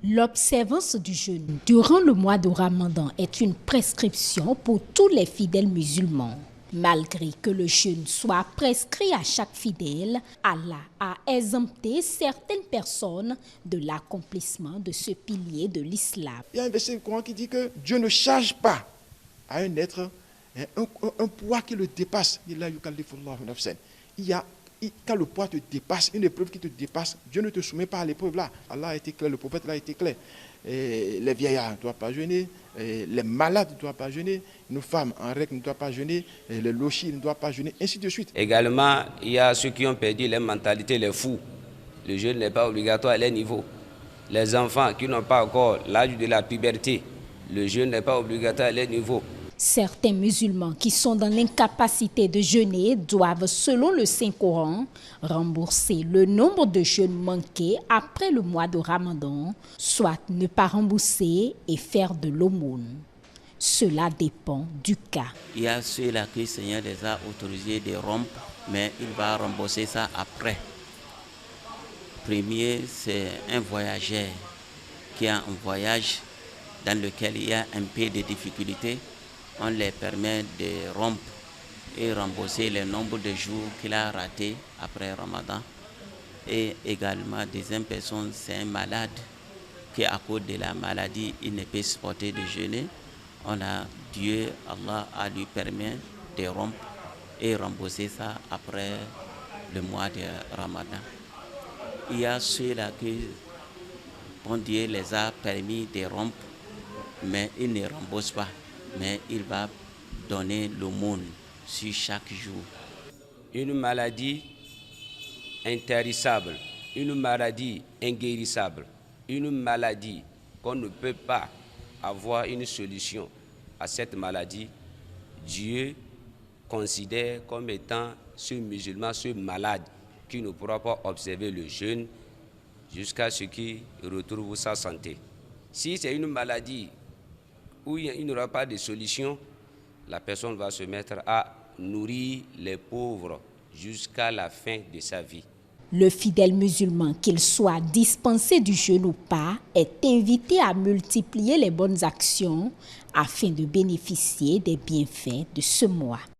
L'observance du jeûne durant le mois de Ramadan est une prescription pour tous les fidèles musulmans. Malgré que le jeûne soit prescrit à chaque fidèle, Allah a exempté certaines personnes de l'accomplissement de ce pilier de l'islam. Il y a un verset du Coran qui dit que Dieu ne charge pas à un être un poids qui le dépasse. Quand le poids te dépasse, une épreuve qui te dépasse, Dieu ne te soumet pas à l'épreuve là. Allah a été clair, le prophète là a été clair. Et les vieillards ne doivent pas jeûner, les malades ne doivent pas jeûner, nos femmes en règle ne doivent pas jeûner, les lochis ne doivent pas jeûner, ainsi de suite. Également, il y a ceux qui ont perdu leur mentalité, les fous. Le jeûne n'est pas obligatoire à leur niveau. Les enfants qui n'ont pas encore l'âge de la puberté, le jeûne n'est pas obligatoire à leur niveau. Certains musulmans qui sont dans l'incapacité de jeûner doivent, selon le Saint-Coran, rembourser le nombre de jeûnes manqués après le mois de Ramadan, soit ne pas rembourser et faire de l'aumône. Cela dépend du cas. Il y a ceux-là que le Seigneur les a autorisés de rompre, mais il va rembourser ça après. Premier, c'est un voyageur qui a un voyage dans lequel il y a un peu de difficultés. On les permet de rompre et rembourser le nombre de jours qu'il a raté après Ramadan. Et également, deuxième personne, c'est un malade qui, à cause de la maladie, il ne peut supporter de jeûner. Dieu, Allah, a lui permis de rompre et rembourser ça après le mois de Ramadan. Il y a ceux-là que bon Dieu les a permis de rompre, mais ils ne remboursent pas. Mais il va donner l'aumône sur chaque jour. Une maladie intéressable, une maladie inguérissable, une maladie qu'on ne peut pas avoir une solution à cette maladie, Dieu considère comme étant ce musulman, ce malade qui ne pourra pas observer le jeûne jusqu'à ce qu'il retrouve sa santé. Si c'est une maladie où il n'y aura pas de solution, la personne va se mettre à nourrir les pauvres jusqu'à la fin de sa vie. Le fidèle musulman, qu'il soit dispensé du jeûne ou pas, est invité à multiplier les bonnes actions afin de bénéficier des bienfaits de ce mois.